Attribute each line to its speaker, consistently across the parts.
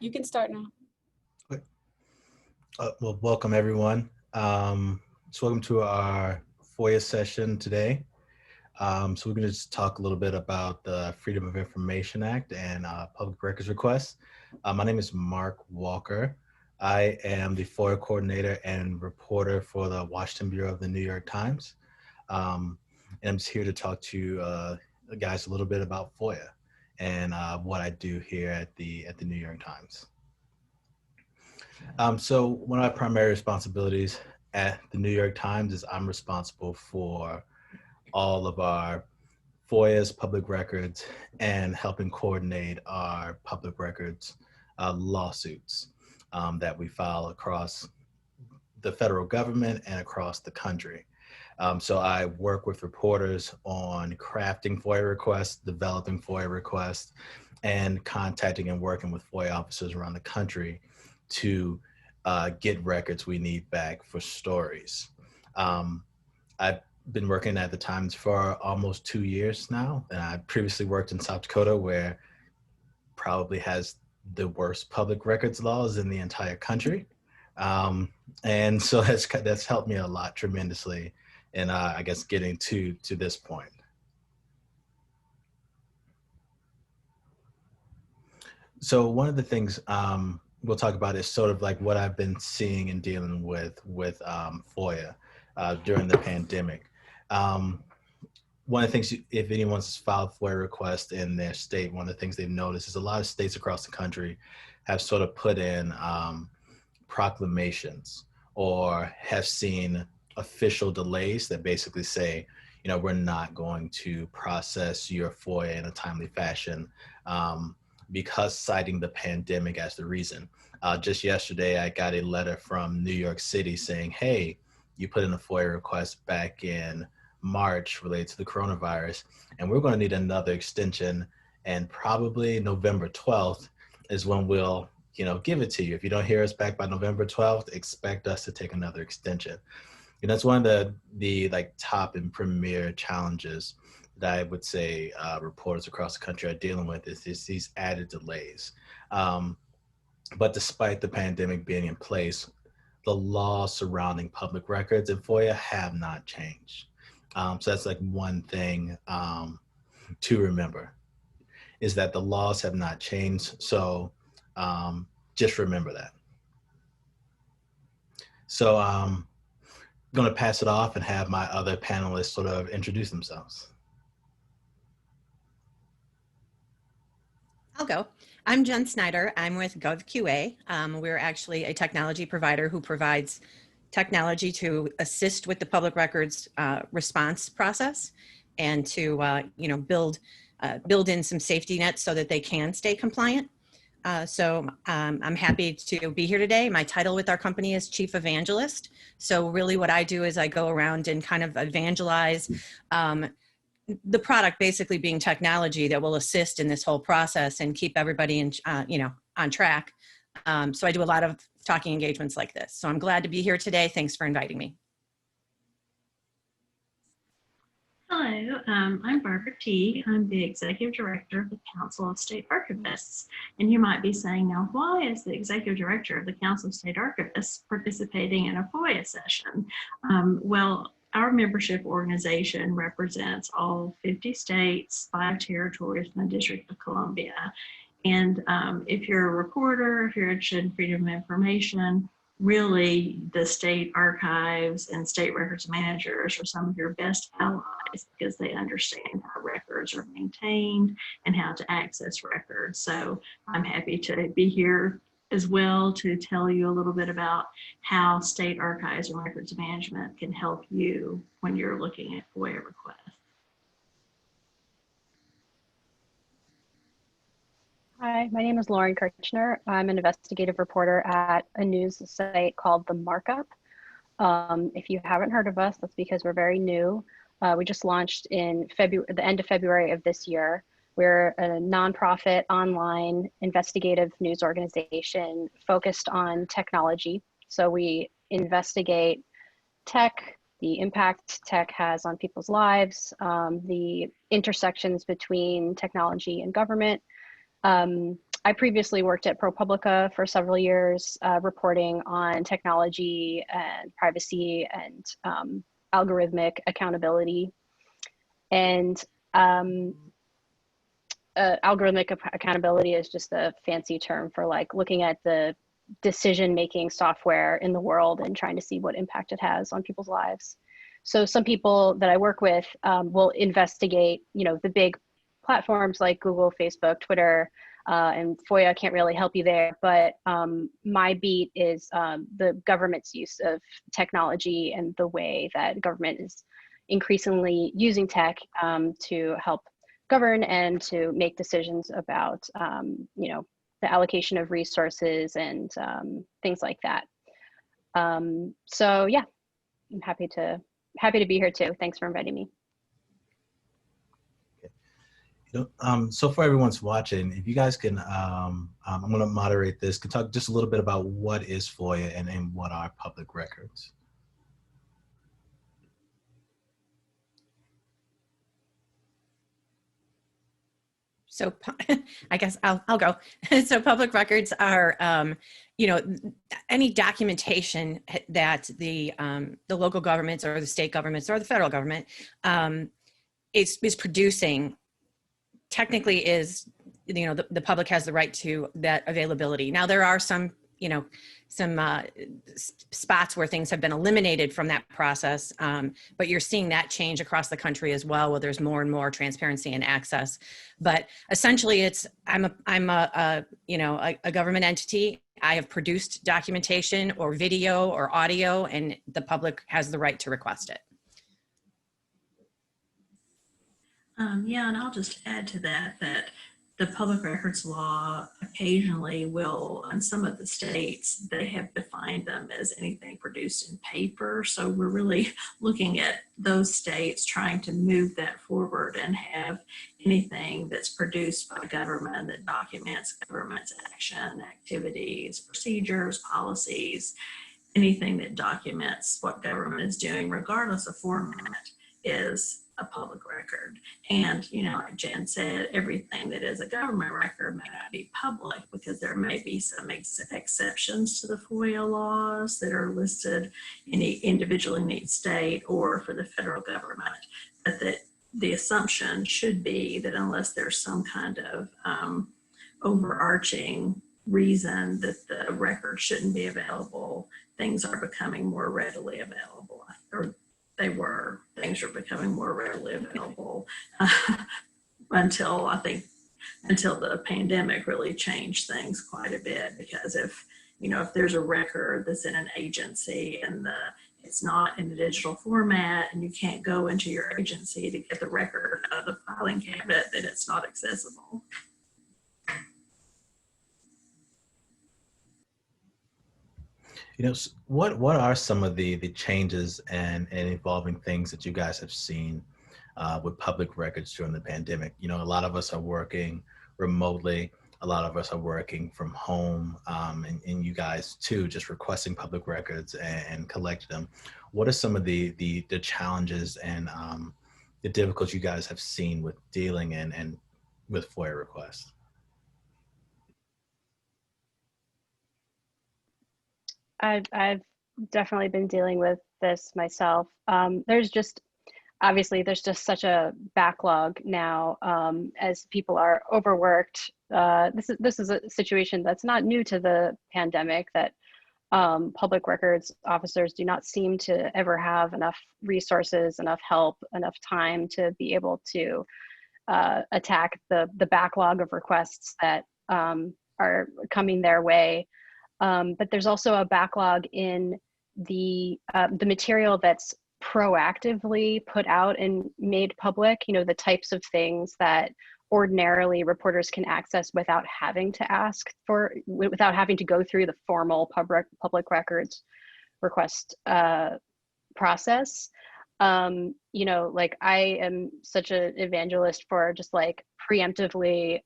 Speaker 1: You can start now.
Speaker 2: Well, welcome everyone. Welcome to our FOIA session today. So we're going to just talk a little bit about the Freedom of Information Act and public records requests. My name is Mark Walker. I am the FOIA coordinator and reporter for the Washington Bureau of the New York Times. And I'm just here to talk to you guys a little bit about FOIA and what I do here at the New York Times. So one of my primary responsibilities at the New York Times is I'm responsible for all of our FOIA's public records and helping coordinate our public records lawsuits that we file across the federal government and across the country. So I work with reporters on crafting FOIA requests, developing FOIA requests, and contacting and working with FOIA officers around the country to get records we need back for stories. I've been working at the Times for almost 2 years now, and I previously worked in South Dakota, where probably has the worst public records laws in the entire country. And so that's helped me a lot tremendously in, I guess, getting to this point. So one of the things we'll talk about is sort of like what I've been seeing and dealing with FOIA during the pandemic. One of the things, if anyone's filed FOIA request in their state, one of the things they've noticed is a lot of states across the country have sort of put in proclamations or have seen official delays that basically say, you know, we're not going to process your FOIA in a timely fashion because citing the pandemic as the reason. Just yesterday, I got a letter from New York City saying, hey, you put in a FOIA request back in March related to the coronavirus, and we're going to need another extension, and probably November 12th is when we'll, you know, give it to you. If you don't hear us back by November 12th, expect us to take another extension. And that's one of the like top and premier challenges that I would say reporters across the country are dealing with is these added delays. But despite the pandemic being in place, the laws surrounding public records and FOIA have not changed. So that's like one thing to remember, is that the laws have not changed. So just remember that. So I'm going to pass it off and have my other panelists sort of introduce themselves.
Speaker 3: I'll go. I'm Jen Snyder. I'm with GovQA. We're actually a technology provider who provides technology to assist with the public records response process and to build in some safety nets so that they can stay compliant. So I'm happy to be here today. My title with our company is Chief Evangelist. So really what I do is I go around and kind of evangelize the product, basically being technology that will assist in this whole process and keep everybody on track. So I do a lot of talking engagements like this. So I'm glad to be here today. Thanks for inviting me.
Speaker 4: Hello, I'm Barbara Teague. I'm the Executive Director of the Council of State Archivists. And you might be saying, now, why is the Executive Director of the Council of State Archivists participating in a FOIA session? Well, our membership organization represents all 50 states, 5 territories, and the District of Columbia. And if you're a reporter, if you're interested in freedom of information, really the state archives and state records managers are some of your best allies because they understand how records are maintained and how to access records. So I'm happy to be here as well to tell you a little bit about how state archives and records management can help you when you're looking at FOIA requests.
Speaker 5: Hi, my name is Lauren Kirchner. I'm an investigative reporter at a news site called The Markup. If you haven't heard of us, that's because we're very new. We just launched in the end of February of this year. We're a nonprofit online investigative news organization focused on technology. So we investigate tech, the impact tech has on people's lives, the intersections between technology and government, I previously worked at ProPublica for several years, reporting on technology and privacy and algorithmic accountability. And algorithmic accountability is just a fancy term for like looking at the decision-making software in the world and trying to see what impact it has on people's lives. So some people that I work with will investigate, the big platforms like Google, Facebook, Twitter, and FOIA can't really help you there. But my beat is the government's use of technology and the way that government is increasingly using tech to help govern and to make decisions about, the allocation of resources and things like that. So yeah, I'm happy to be here too. Thanks for inviting me.
Speaker 2: So for everyone's watching, if you guys can, I'm going to moderate this, can talk just a little bit about what is FOIA and what are public records.
Speaker 3: So I guess I'll go. So public records are, any documentation that the local governments or the state governments or the federal government is producing. Technically, is the public has the right to that availability. Now there are some spots where things have been eliminated from that process, but you're seeing that change across the country as well, where there's more and more transparency and access. But essentially, I'm a government entity. I have produced documentation or video or audio, and the public has the right to request it.
Speaker 4: Yeah, and I'll just add to that the public records law occasionally will, in some of the states, they have defined them as anything produced in paper. So we're really looking at those states trying to move that forward and have anything that's produced by government that documents government's action, activities, procedures, policies, anything that documents what government is doing, regardless of format, is a public record. And, like Jen said, everything that is a government record may not be public because there may be some exceptions to the FOIA laws that are listed individually in each state or for the federal government. But that the assumption should be that unless there's some kind of overarching reason that the record shouldn't be available, things are becoming more readily available, or things are becoming more readily available until the pandemic really changed things quite a bit. Because if there's a record that's in an agency and it's not in a digital format and you can't go into your agency to get the record out of the filing cabinet, then it's not accessible.
Speaker 2: What are some of the changes and evolving things that you guys have seen with public records during the pandemic? A lot of us are working remotely. A lot of us are working from home, and you guys too, just requesting public records and collecting them. What are some of the challenges and the difficulties you guys have seen with dealing and with FOIA requests?
Speaker 5: I've definitely been dealing with this myself. There's just such a backlog now as people are overworked. This is a situation that's not new to the pandemic, that public records officers do not seem to ever have enough resources, enough help, enough time to be able to attack the backlog of requests that are coming their way. But there's also a backlog in the material that's proactively put out and made public, the types of things that ordinarily reporters can access without having to without having to go through the formal public records request process. Like I am such an evangelist for just like preemptively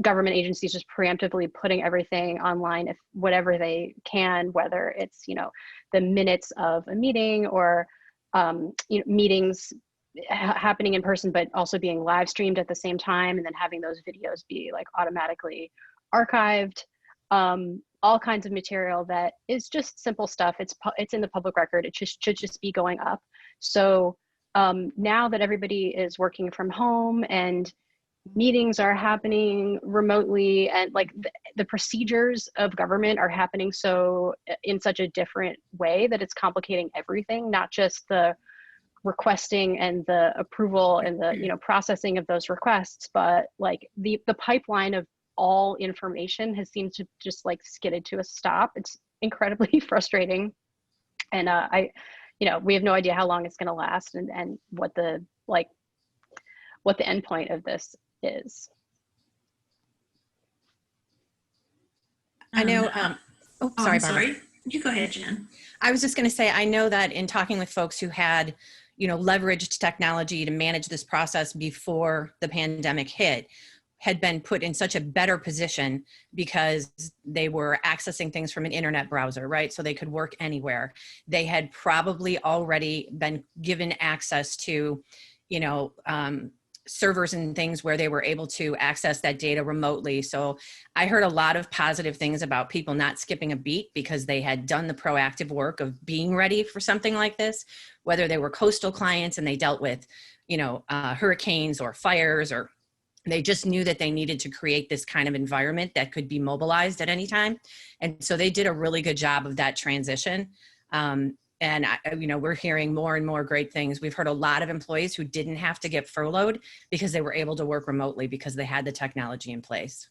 Speaker 5: government agencies just preemptively putting everything online, if whatever they can, whether it's the minutes of a meeting or meetings happening in person but also being live streamed at the same time, and then having those videos be like automatically archived, all kinds of material that is just simple stuff. It's in the public record. It should just be going up. So now that everybody is working from home and meetings are happening remotely, and like the procedures of government are happening so in such a different way that it's complicating everything, not just the requesting and the approval and the processing of those requests, but like the pipeline of all information has seemed to just like skidded to a stop. It's incredibly frustrating, and we have no idea how long it's going to last, and what the end point of this is.
Speaker 3: I know. Sorry,
Speaker 4: I'm
Speaker 3: Barbara.
Speaker 4: sorry. You go ahead, Jen.
Speaker 3: I was just going to say, I know that in talking with folks who had, leveraged technology to manage this process before the pandemic hit, had been put in such a better position because they were accessing things from an internet browser, right? So they could work anywhere. They had probably already been given access to, servers and things where they were able to access that data remotely. So I heard a lot of positive things about people not skipping a beat because they had done the proactive work of being ready for something like this, whether they were coastal clients and they dealt with, hurricanes or fires, or they just knew that they needed to create this kind of environment that could be mobilized at any time. And so they did a really good job of that transition. And we're hearing more and more great things. We've heard a lot of employees who didn't have to get furloughed because they were able to work remotely because they had the technology in place.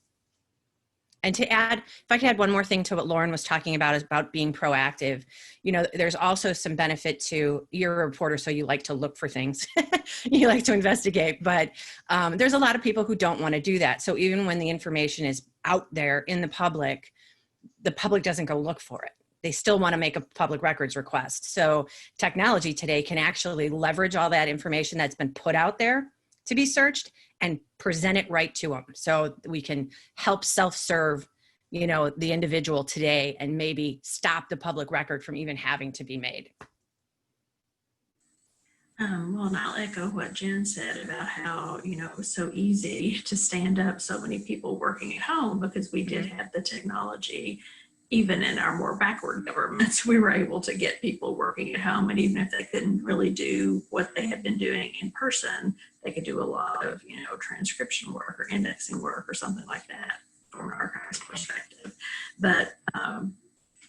Speaker 3: And to add, if I could add one more thing to what Lauren was talking about, is about being proactive. There's also some benefit to, you're a reporter, so you like to look for things. You like to investigate, but there's a lot of people who don't want to do that. So even when the information is out there in the public doesn't go look for it. They still want to make a public records request. So technology today can actually leverage all that information that's been put out there to be searched and present it right to them. So we can help self-serve, the individual today, and maybe stop the public record from even having to be made.
Speaker 4: Well, and I'll echo what Jen said about how, it was so easy to stand up so many people working at home because we did have the technology. Even in our more backward governments, we were able to get people working at home. And even if they couldn't really do what they had been doing in person, they could do a lot of, transcription work or indexing work or something like that from an archives perspective. But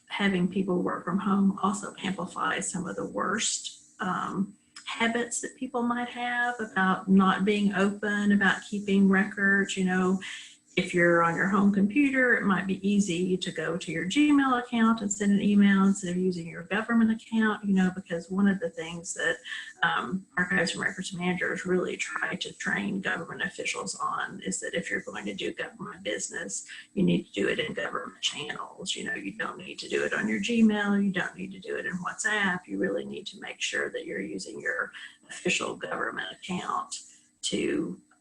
Speaker 4: having people work from home also amplifies some of the worst habits that people might have about not being open, about keeping records. If you're on your home computer, it might be easy to go to your Gmail account and send an email instead of using your government account, because one of the things that archives and records managers really try to train government officials on is that if you're going to do government business, you need to do it in government channels. You don't need to do it on your Gmail. You don't need to do it in WhatsApp. You really need to make sure that you're using your official government account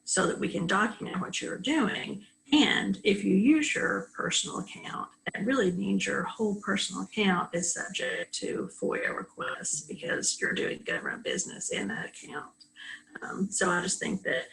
Speaker 4: so that we can document what you're doing. And if you use your personal account, that really means your whole personal account is subject to FOIA requests because you're doing government business in that account. So I just think that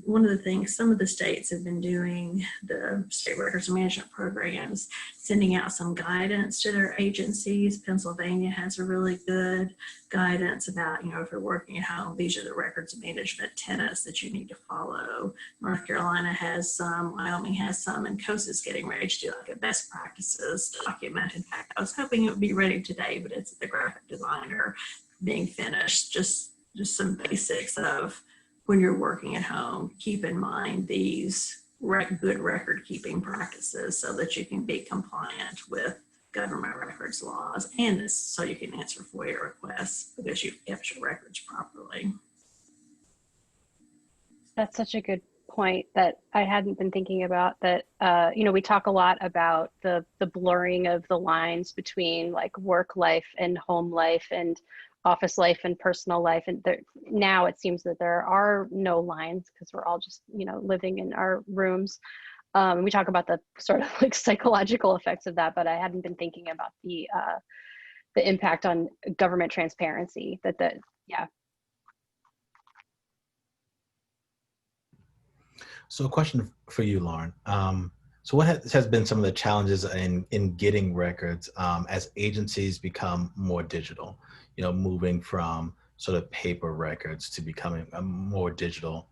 Speaker 4: one of the things some of the states have been doing, the state records management programs, sending out some guidance to their agencies. Pennsylvania has a really good guidance about, if you're working at home, these are the records management tenets that you need to follow. North Carolina has some, Wyoming has some, and COSA is getting ready to do like a best practices document. In fact, I was hoping it would be ready today, but it's the graphic designer being finished. Just some basics of when you're working at home, keep in mind these good record keeping practices so that you can be compliant with government records laws, and so you can answer FOIA requests because you've kept your records properly.
Speaker 5: That's such a good point that I hadn't been thinking about, that we talk a lot about the blurring of the lines between like work life and home life and office life and personal life, and now it seems that there are no lines because we're all just living in our rooms. We talk about the sort of like psychological effects of that, but I hadn't been thinking about the impact on government transparency. Yeah.
Speaker 2: So a question for you, Lauren. So what has been some of the challenges in getting records as agencies become more digital, moving from sort of paper records to becoming a more digital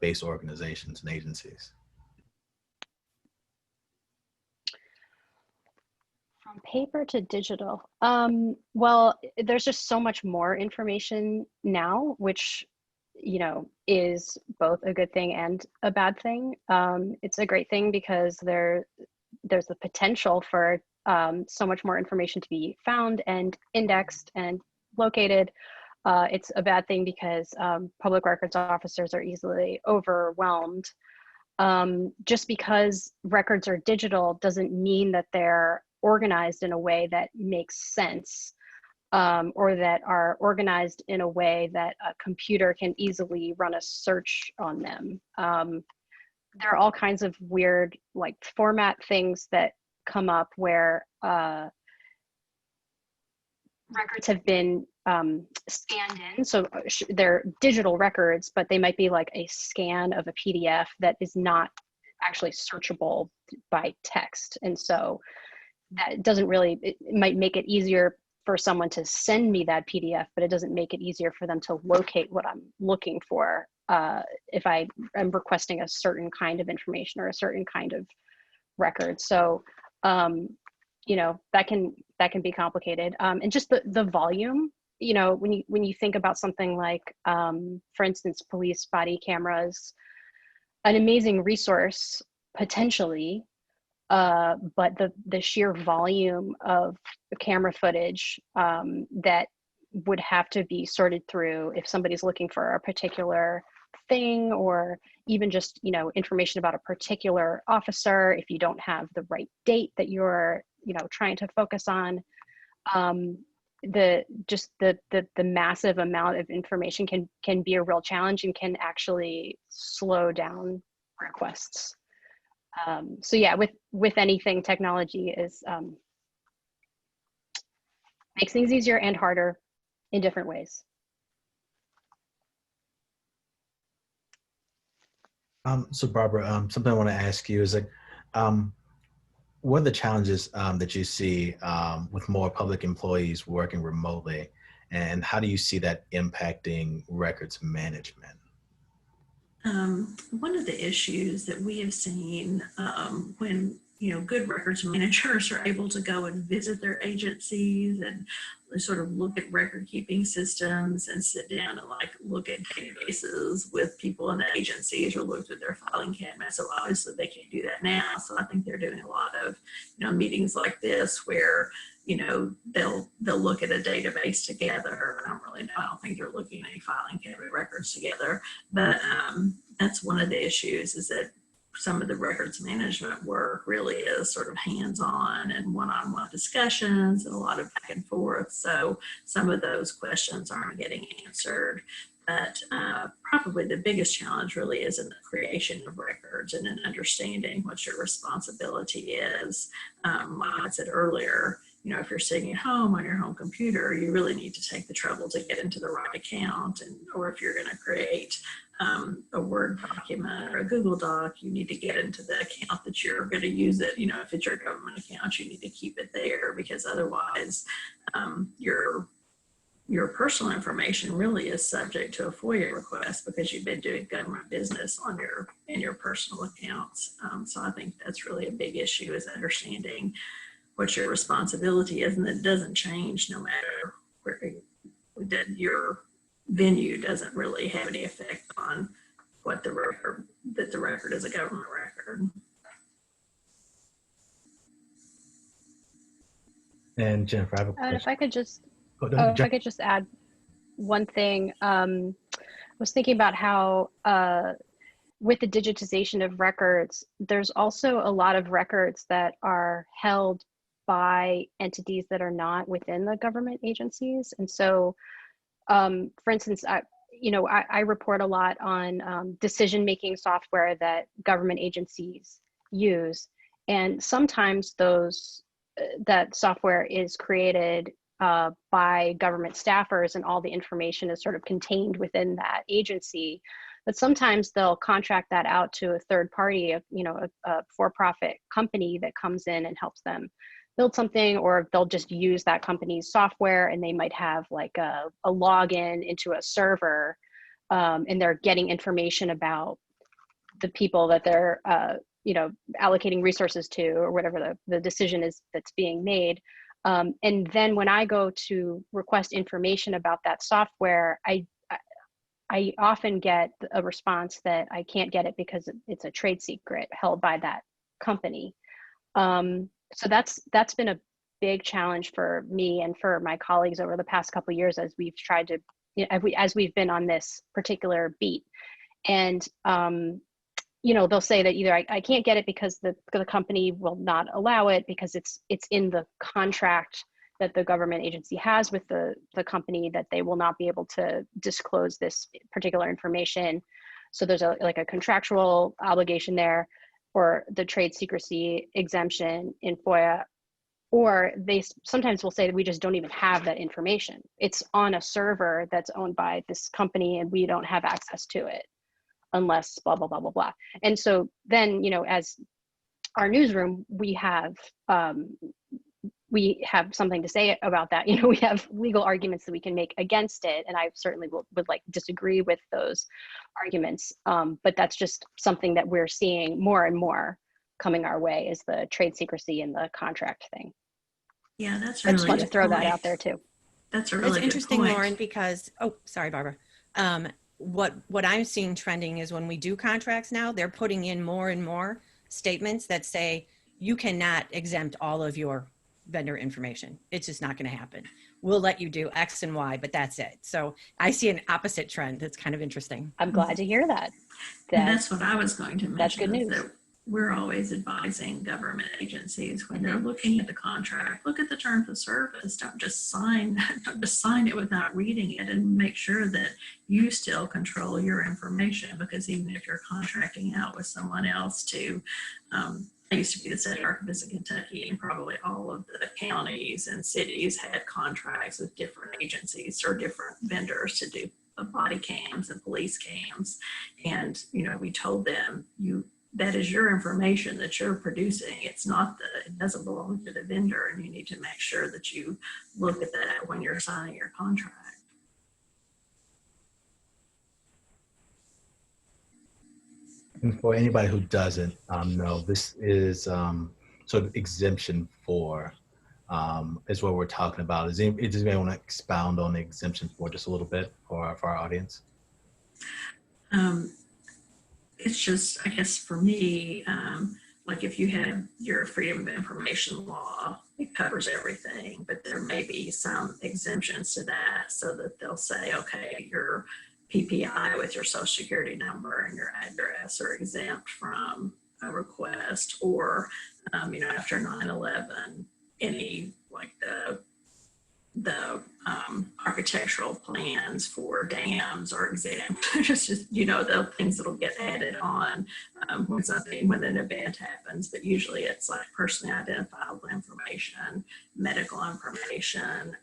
Speaker 2: based organizations and agencies?
Speaker 5: From paper to digital. Well, there's just so much more information now, which, is both a good thing and a bad thing. It's a great thing because there's the potential for so much more information to be found and indexed and located. It's a bad thing because public records officers are easily overwhelmed. Just because records are digital doesn't mean that they're organized in a way that makes sense, or that are organized in a way that a computer can easily run a search on them. There are all kinds of weird like format things that come up where records have been scanned in. So they're digital records, but they might be like a scan of a PDF that is not actually searchable by text. And so that doesn't really, it might make it easier for someone to send me that PDF, but it doesn't make it easier for them to locate what I'm looking for if I am requesting a certain kind of information or a certain kind of record. So, that can be complicated. And just the volume, when you think about something like, for instance, police body cameras, an amazing resource potentially, but the sheer volume of camera footage that would have to be sorted through if somebody's looking for a particular thing, or even just information about a particular officer, if you don't have the right date that you're trying to focus on, the massive amount of information can be a real challenge and can actually slow down requests. So yeah, with anything, technology is makes things easier and harder in different ways.
Speaker 2: So Barbara, something I want to ask you is like, what are the challenges that you see with more public employees working remotely, and how do you see that impacting records management?
Speaker 4: One of the issues that we have seen when good records managers are able to go and visit their agencies and sort of look at record keeping systems and sit down and like look at databases with people in the agencies or look through their filing cabinets. So obviously they can't do that now. So I think they're doing a lot of meetings like this where they'll look at a database together. I don't think they're looking at any filing cabinet records together, but that's one of the issues, is that some of the records management work really is sort of hands-on and one-on-one discussions and a lot of back and forth. So some of those questions aren't getting answered. But probably the biggest challenge really is in the creation of records and in understanding what your responsibility is. Like I said earlier, if you're sitting at home on your home computer, you really need to take the trouble to get into the right account. Or if you're going to create a Word document or a Google Doc, you need to get into the account that you're going to use it. If it's your government account, you need to keep it there, because otherwise your personal information really is subject to a FOIA request because you've been doing government business in your personal accounts. So I think that's really a big issue, is understanding what your responsibility is, and it doesn't change no matter where your venue doesn't really have any effect on what the record is a government record.
Speaker 2: And Jennifer, I have a question.
Speaker 5: If I could just
Speaker 2: If
Speaker 5: I could just add one thing. I was thinking about how with the digitization of records, there's also a lot of records that are held by entities that are not within the government agencies. And so, for instance, I report a lot on decision-making software that government agencies use. And sometimes that software is created by government staffers, and all the information is sort of contained within that agency. But sometimes they'll contract that out to a third party, a for-profit company that comes in and helps them build something, or they'll just use that company's software, and they might have like a login into a server, and they're getting information about the people that they're allocating resources to, or whatever the decision is that's being made. And then when I go to request information about that software, I often get a response that I can't get it because it's a trade secret held by that company. So that's been a big challenge for me and for my colleagues over the past couple of years as we've tried to, as we've been on this particular beat. And they'll say that either I can't get it because the company will not allow it because it's in the contract that the government agency has with the company that they will not be able to disclose this particular information. So there's a contractual obligation there, or the trade secrecy exemption in FOIA, or they sometimes will say that we just don't even have that information. It's on a server that's owned by this company and we don't have access to it unless blah, blah, blah, blah, blah. And so then, as our newsroom, we have something to say about that. We have legal arguments that we can make against it. And I certainly would disagree with those arguments. But that's just something that we're seeing more and more coming our way, is the trade secrecy and the contract thing.
Speaker 4: Yeah, that's
Speaker 5: I just want to throw that out there too.
Speaker 4: That's a really
Speaker 3: It's
Speaker 4: good
Speaker 3: interesting,
Speaker 4: point.
Speaker 3: Lauren, because, sorry, Barbara. What I'm seeing trending is when we do contracts now, they're putting in more and more statements that say you cannot exempt all of your vendor information. It's just not going to happen. We'll let you do X and Y, but that's it. So I see an opposite trend. That's kind of interesting.
Speaker 5: I'm glad to hear that.
Speaker 4: And that's what I was going to mention.
Speaker 5: That's good news.
Speaker 4: That we're always advising government agencies when they're looking at the contract, look at the terms of service. Don't just sign it without reading it, and make sure that you still control your information, because even if you're contracting out with someone else to, I used to be the state archivist of Kentucky, and probably all of the counties and cities had contracts with different agencies or different vendors to do body cams and police cams. And, we told them, that is your information that you're producing. It doesn't belong to the vendor, and you need to make sure that you look at that when you're signing your contract.
Speaker 2: And for anybody who doesn't know, this is sort of exemption 4 is what we're talking about. Does anybody want to expound on the exemption 4 just a little bit for our audience?
Speaker 4: It's just, I guess for me, if you have your freedom of information law, it covers everything, but there may be some exemptions to that, so that they'll say, okay, your PPI with your social security number and your address are exempt from a request, or, after 9/11, any the architectural plans for dams are exempt. It's just, the things that'll get added on when an event happens. But usually it's like personally identifiable information, medical information.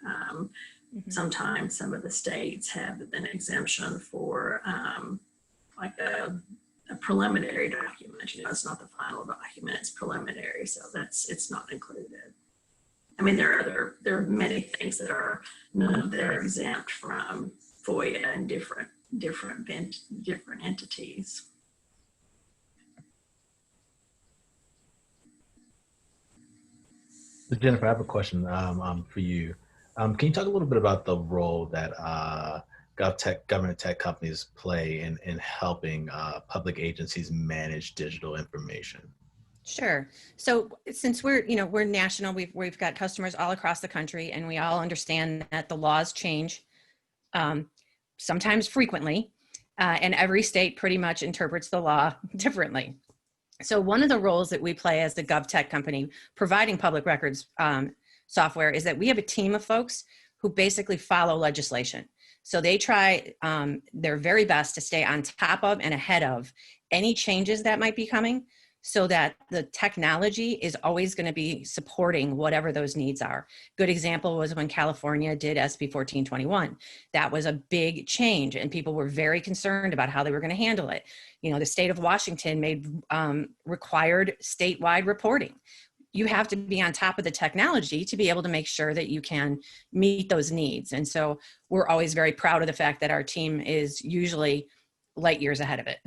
Speaker 4: Sometimes some of the states have an exemption for a preliminary document. It's not the final document, it's preliminary, so it's not included. I mean, there are many things that are exempt from FOIA and different entities.
Speaker 2: So Jennifer, I have a question for you. Can you talk a little bit about the role that government tech companies play in helping public agencies manage digital information?
Speaker 3: Sure. So since we're national, we've got customers all across the country, and we all understand that the laws change sometimes frequently, and every state pretty much interprets the law differently. So one of the roles that we play as the GovTech company providing public records software is that we have a team of folks who basically follow legislation. So they try their very best to stay on top of and ahead of any changes that might be coming. so that the technology is always going to be supporting whatever those needs are. Good example was when California did SB 1421. That was a big change, and people were very concerned about how they were going to handle it. You know, the state of Washington made required statewide reporting. You have to be on top of the technology to be able to make sure that you can meet those needs. And so we're always very proud of the fact that our team is usually light years ahead of it.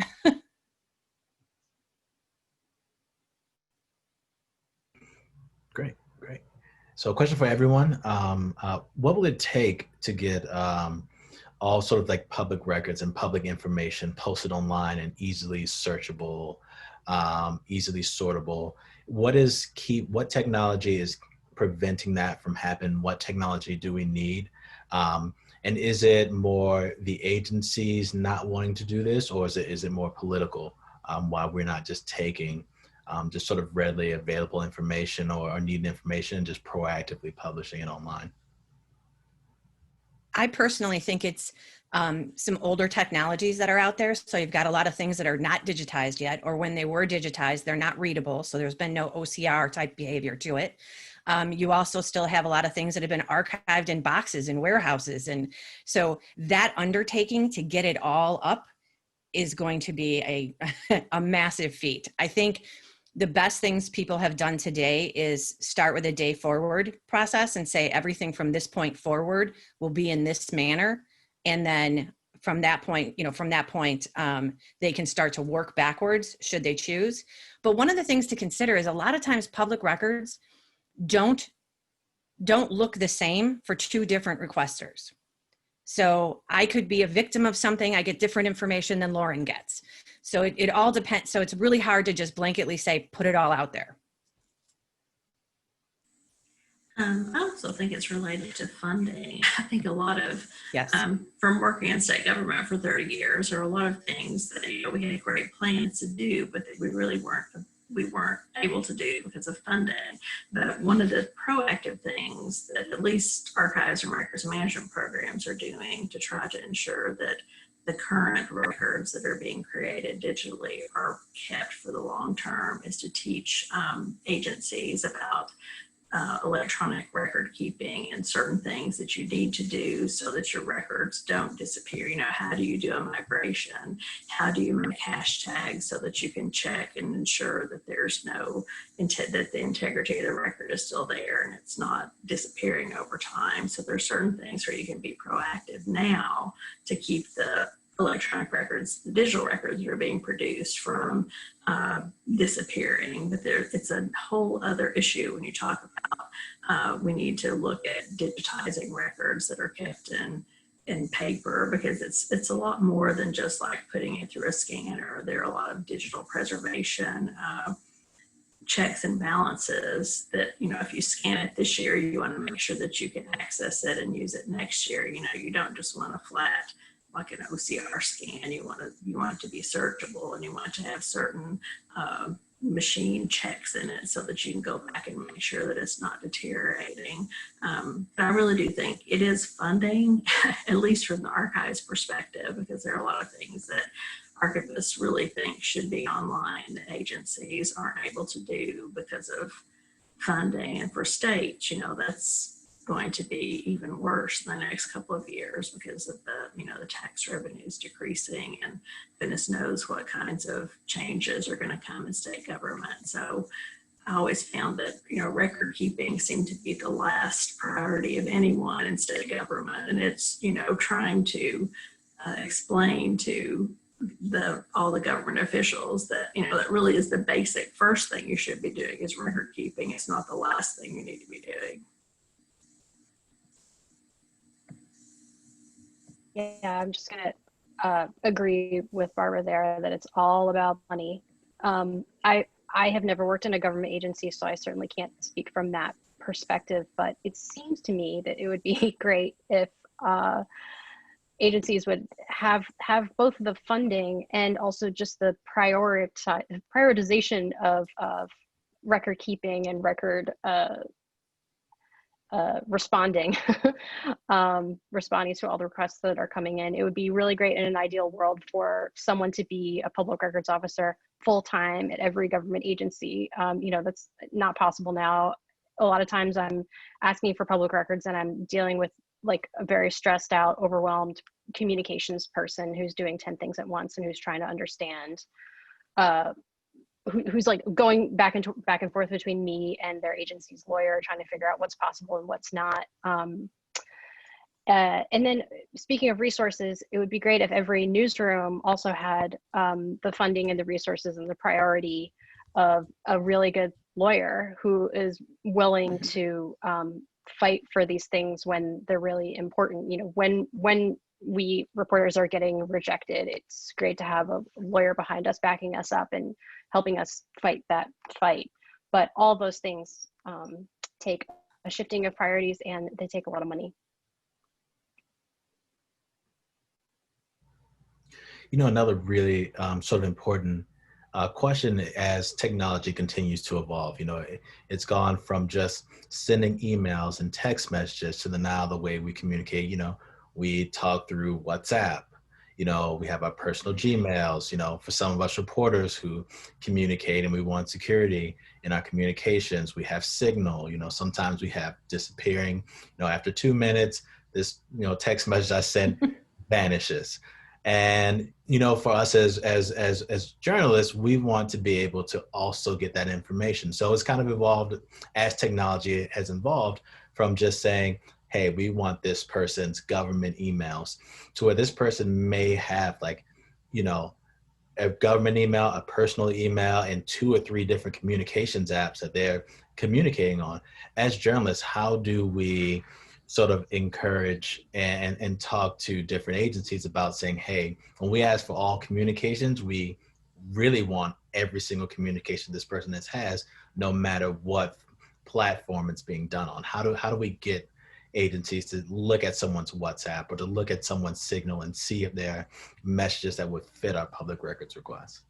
Speaker 2: Great, great. So a question for everyone. What will it take to get all sort of like public records and public information posted online and easily searchable, easily sortable? What technology is preventing that from happening? What technology do we need? And is it more the agencies not wanting to do this, or is it more political? Why we're not just taking just sort of readily available information or needing information and just proactively publishing it online?
Speaker 3: I personally think it's some older technologies that are out there. So you've got a lot of things that are not digitized yet, or when they were digitized, they're not readable. So there's been no OCR type behavior to it. You also still have a lot of things that have been archived in boxes in warehouses. And so that undertaking to get it all up is going to be a massive feat. I think the best things people have done today is start with a day forward process and say everything from this point forward will be in this manner. And then from that point, they can start to work backwards should they choose. But one of the things to consider is a lot of times public records don't look the same for two different requesters. So I could be a victim of something, I get different information than Lauren gets. So it all depends. So it's really hard to just blanketly say, put it all out there.
Speaker 4: I also think it's related to funding. I think a lot of,
Speaker 3: Yes.
Speaker 4: From working in state government for 30 years, there are a lot of things that we had great plans to do, but that we really weren't able to do because of funding. But one of the proactive things that at least archives and records management programs are doing to try to ensure that the current records that are being created digitally are kept for the long term is to teach agencies about electronic record keeping and certain things that you need to do so that your records don't disappear. You know, how do you do a migration? How do you make hashtags so that you can check and ensure that there's that the integrity of the record is still there and it's not disappearing over time. So there's certain things where you can be proactive now to keep the electronic records, the digital records that are being produced from disappearing. But it's a whole other issue when you talk about we need to look at digitizing records that are kept in paper, because it's a lot more than just like putting it through a scanner. There are a lot of digital preservation checks and balances that, you know, if you scan it this year, you want to make sure that you can access it and use it next year. You know, you don't just want a flat like an OCR scan. You want it to be searchable, and you want it to have certain machine checks in it so that you can go back and make sure that it's not deteriorating. But I really do think it is funding, at least from the archives perspective, because there are a lot of things that archivists really think should be online that agencies aren't able to do because of funding. And for states, you know, that's going to be even worse in the next couple of years because of the tax revenues decreasing, and goodness knows what kinds of changes are going to come in state government. So I always found that, you know, record keeping seemed to be the last priority of anyone in state government. And it's, you know, trying to explain to all the government officials that, you know, that really is the basic first thing you should be doing is record keeping. It's not the last thing you need to be doing.
Speaker 5: Yeah, I'm just going to agree with Barbara there that it's all about money. I have never worked in a government agency, so I certainly can't speak from that perspective, but it seems to me that it would be great if agencies would have both the funding and also just the prioritization of record keeping and record responding responding to all the requests that are coming in. It would be really great in an ideal world for someone to be a public records officer full-time at every government agency. You know, that's not possible now. A lot of times I'm asking for public records and I'm dealing with like a very stressed out, overwhelmed communications person who's doing 10 things at once and who's trying to understand who's like going back and forth between me and their agency's lawyer, trying to figure out what's possible and what's not. And then speaking of resources, it would be great if every newsroom also had the funding and the resources and the priority of a really good lawyer who is willing to fight for these things when they're really important. You know, when we reporters are getting rejected, it's great to have a lawyer behind us, backing us up and helping us fight that fight. But all those things take a shifting of priorities and they take a lot of money.
Speaker 2: You know, another really sort of important question as technology continues to evolve. You know, it's gone from just sending emails and text messages to now the way we communicate. You know, we talk through WhatsApp. You know, we have our personal Gmails. You know, for some of us reporters who communicate and we want security in our communications, we have Signal. You know, sometimes we have disappearing. You know, after 2 minutes, this text message I sent vanishes. And, you know, for us as journalists, we want to be able to also get that information. So it's kind of evolved as technology has evolved from just saying, hey, we want this person's government emails, to where this person may have like, you know, a government email, a personal email, and 2 or 3 different communications apps that they're communicating on. As journalists, how do we sort of encourage and talk to different agencies about saying, hey, when we ask for all communications, we really want every single communication this person has, no matter what platform it's being done on? How do we get agencies to look at someone's WhatsApp or to look at someone's Signal and see if there are messages that would fit our public records requests?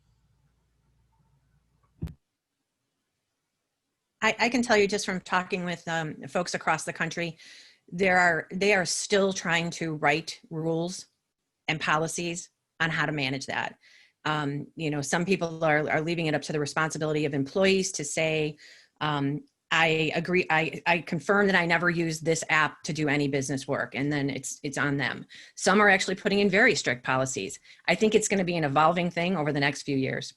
Speaker 3: I can tell you just from talking with folks across the country, they are still trying to write rules and policies on how to manage that. You know, some people are leaving it up to the responsibility of employees to say, I agree, I confirm that I never use this app to do any business work, and then it's on them. Some are actually putting in very strict policies. I think it's going to be an evolving thing over the next few years.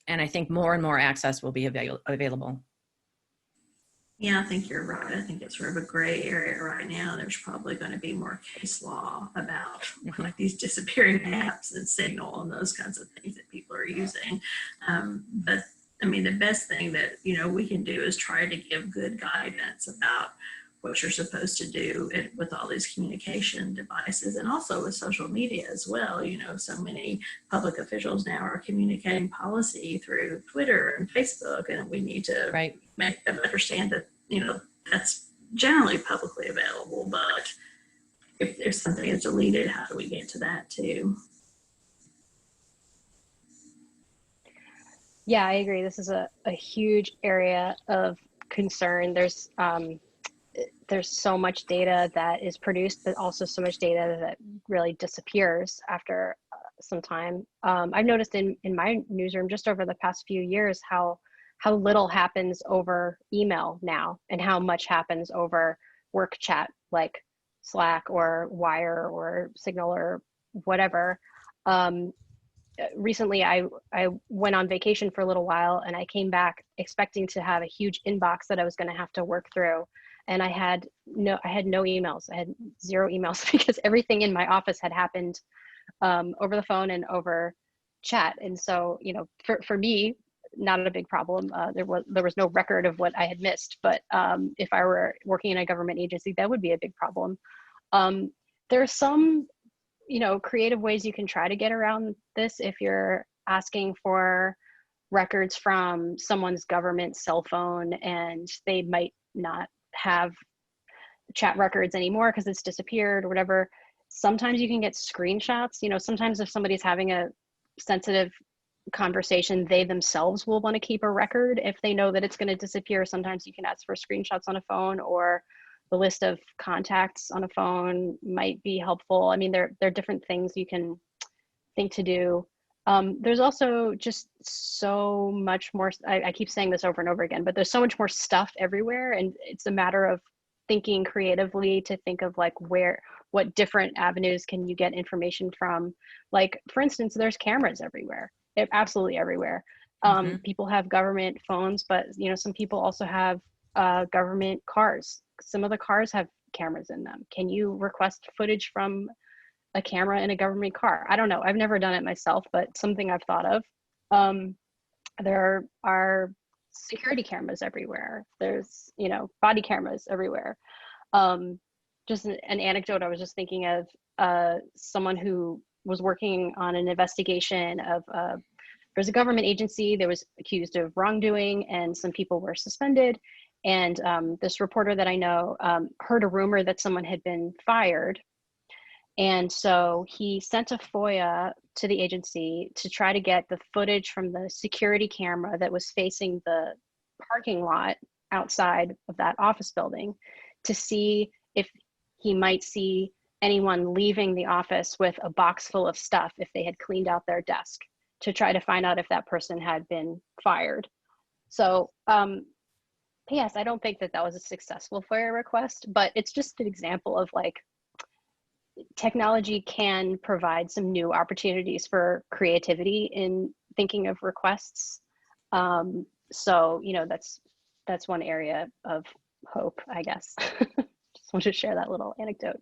Speaker 3: And I think more and more access will be available.
Speaker 4: Yeah, I think you're right. I think it's sort of a gray area right now. There's probably going to be more case law about like these disappearing apps and Signal and those kinds of things that people are using. But I mean, the best thing that, you know, we can do is try to give good guidance about what you're supposed to do with all these communication devices, and also with social media as well. You know, so many public officials now are communicating policy through Twitter and Facebook, and we need to make them understand that, you know, that's generally publicly available, but if there's something that's deleted, how do we get to that too?
Speaker 5: Yeah, I agree. This is a huge area of concern. There's so much data that is produced, but also so much data that really disappears after some time. I've noticed in my newsroom just over the past few years how little happens over email now and how much happens over work chat like Slack or Wire or Signal or whatever. Recently, I went on vacation for a little while and I came back expecting to have a huge inbox that I was going to have to work through. And I had no emails. I had 0 emails because everything in my office had happened over the phone and over chat. And so, you know, for me, not a big problem. There was no record of what I had missed. But if I were working in a government agency, that would be a big problem. There are some, you know, creative ways you can try to get around this. If you're asking for records from someone's government cell phone and they might not have chat records anymore because it's disappeared or whatever, sometimes you can get screenshots. You know, sometimes if somebody's having a sensitive conversation, they themselves will want to keep a record if they know that it's going to disappear. Sometimes you can ask for screenshots on a phone, or the list of contacts on a phone might be helpful. I mean, there are different things you can think to do. There's also just so much more, I keep saying this over and over again, but there's so much more stuff everywhere, and it's a matter of thinking creatively to think of like what different avenues can you get information from. Like, for instance, there's cameras everywhere, absolutely everywhere. People have government phones, but you know, some people also have government cars. Some of the cars have cameras in them. Can you request footage from a camera in a government car? I don't know. I've never done it myself, but something I've thought of. There are security cameras everywhere. There's, you know, body cameras everywhere. Just an anecdote, I was just thinking of someone who was working on an investigation of, there's a government agency that was accused of wrongdoing, and some people were suspended. And this reporter that I know heard a rumor that someone had been fired. And so he sent a FOIA to the agency to try to get the footage from the security camera that was facing the parking lot outside of that office building, to see if he might see anyone leaving the office with a box full of stuff if they had cleaned out their desk, to try to find out if that person had been fired. So P.S. I don't think that was a successful FOIA request, but it's just an example of like, technology can provide some new opportunities for creativity in thinking of requests. So, you know, that's one area of hope, I guess. Just wanted to share that little anecdote.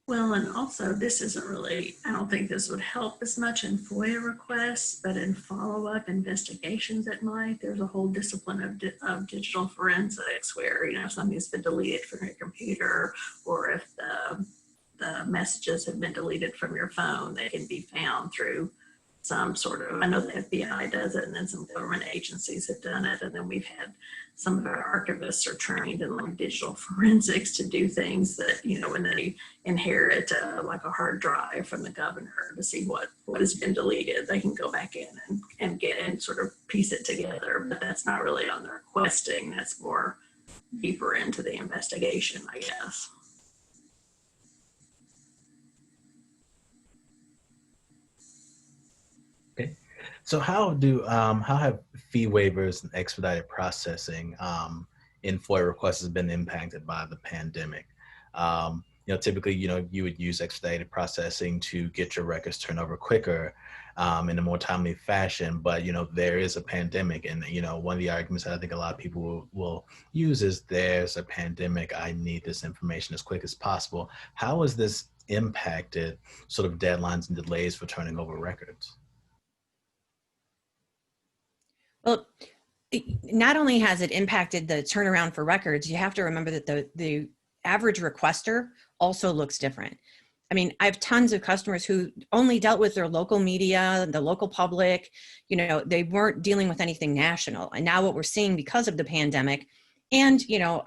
Speaker 4: Well, and also this isn't really, I don't think this would help as much in FOIA requests, but in follow-up investigations it might. There's a whole discipline of digital forensics where, you know, if something's been deleted from your computer, or if the messages have been deleted from your phone, they can be found through some sort of, I know the FBI does it, and then some government agencies have done it. And then we've had some of our archivists are trained in like digital forensics to do things that, you know, when they inherit like a hard drive from the governor to see what has been deleted, they can go back in and get and sort of piece it together. But that's not really on the requesting. That's more deeper into the investigation, I guess.
Speaker 2: So how have fee waivers and expedited processing in FOIA requests has been impacted by the pandemic? You know, typically, you know, you would use expedited processing to get your records turned over quicker in a more timely fashion. But, you know, there is a pandemic, and, you know, one of the arguments that I think a lot of people will use is there's a pandemic. I need this information as quick as possible. How has this impacted sort of deadlines and delays for turning over records?
Speaker 3: Well, not only has it impacted the turnaround for records, you have to remember that the average requester also looks different. I mean, I have tons of customers who only dealt with their local media, the local public, you know, they weren't dealing with anything national. And now what we're seeing because of the pandemic and, you know,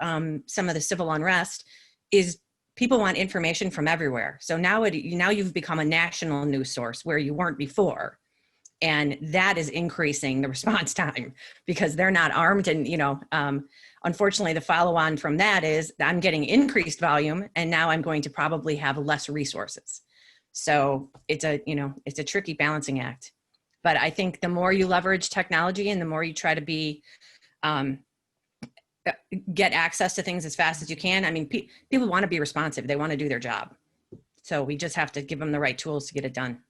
Speaker 3: some of the civil unrest is people want information from everywhere. So now you've become a national news source where you weren't before. And that is increasing the response time because they're not armed. And, you know, unfortunately, the follow on from that is I'm getting increased volume, and now I'm going to probably have less resources. So it's a tricky balancing act. But I think the more you leverage technology and the more you try to be, get access to things as fast as you can. I mean, people want to be responsive. They want to do their job. So we just have to give them the right tools to get it done.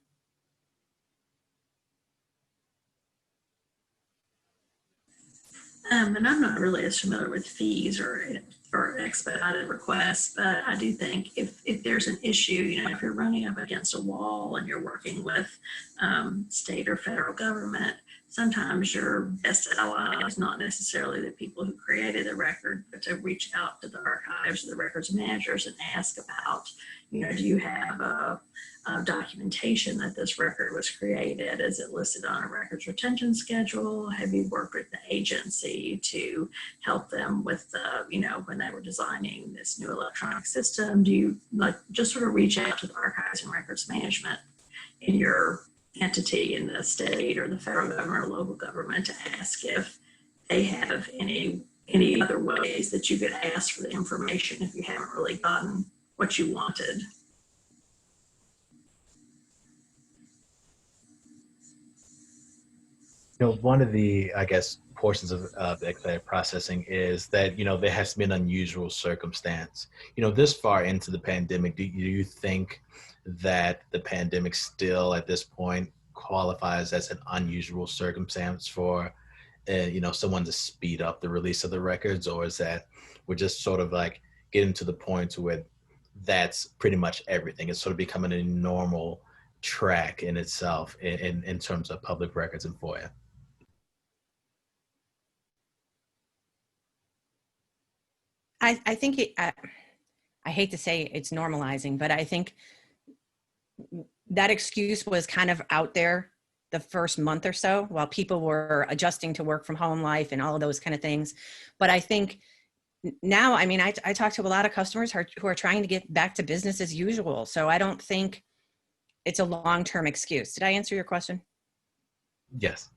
Speaker 4: And I'm not really as familiar with fees or expedited requests, but I do think if there's an issue, you know, if you're running up against a wall and you're working with state or federal government, sometimes your best ally is not necessarily the people who created the record, but to reach out to the archives or the records managers and ask about, you know, do you have a documentation that this record was created? Is it listed on a records retention schedule? Have you worked with the agency to help them with the, you know, when they were designing this new electronic system? Do you like just sort of reach out to the archives and records management in your entity in the state or the federal government or local government to ask if they have any other ways that you could ask for the information if you haven't really gotten what you wanted.
Speaker 2: One of the, I guess, portions of expedited processing is that, there has been unusual circumstance. This far into the pandemic, do you think that the pandemic still at this point qualifies as an unusual circumstance for, someone to speed up the release of the records? Or is that we're just sort of like getting to the point where that's pretty much everything? It's sort of becoming a normal track in itself in terms of public records and FOIA.
Speaker 3: I think I hate to say it's normalizing, but I think that excuse was kind of out there the first month or so while people were adjusting to work from home life and all of those kind of things. But I think now, I mean, I talk to a lot of customers who are trying to get back to business as usual. So I don't think it's a long-term excuse. Did I answer your question?
Speaker 2: Yes.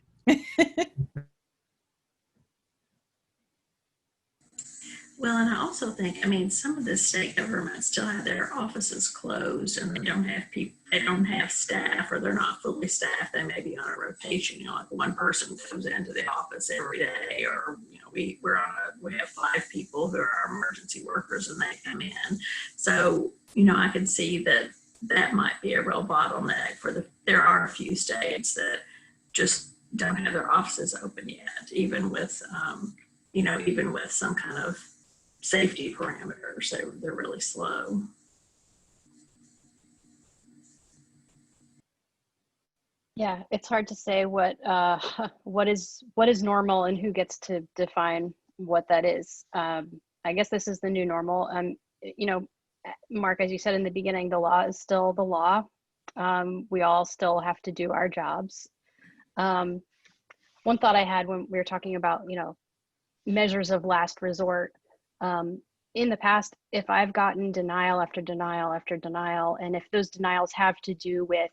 Speaker 4: Well, and I also think, I mean, some of the state governments still have their offices closed and they don't have people, they don't have staff, or they're not fully staffed. They may be on a rotation, like one person comes into the office every day, or, we have 5 people who are emergency workers and they come in. So, I can see that might be a real bottleneck there are a few states that just don't have their offices open yet, even with, even with some kind of safety parameters. They're really slow.
Speaker 5: Yeah, it's hard to say what is normal and who gets to define what that is. I guess this is the new normal. Mark, as you said in the beginning, the law is still the law. We all still have to do our jobs. One thought I had when we were talking about, measures of last resort. In the past, if I've gotten denial after denial after denial, and if those denials have to do with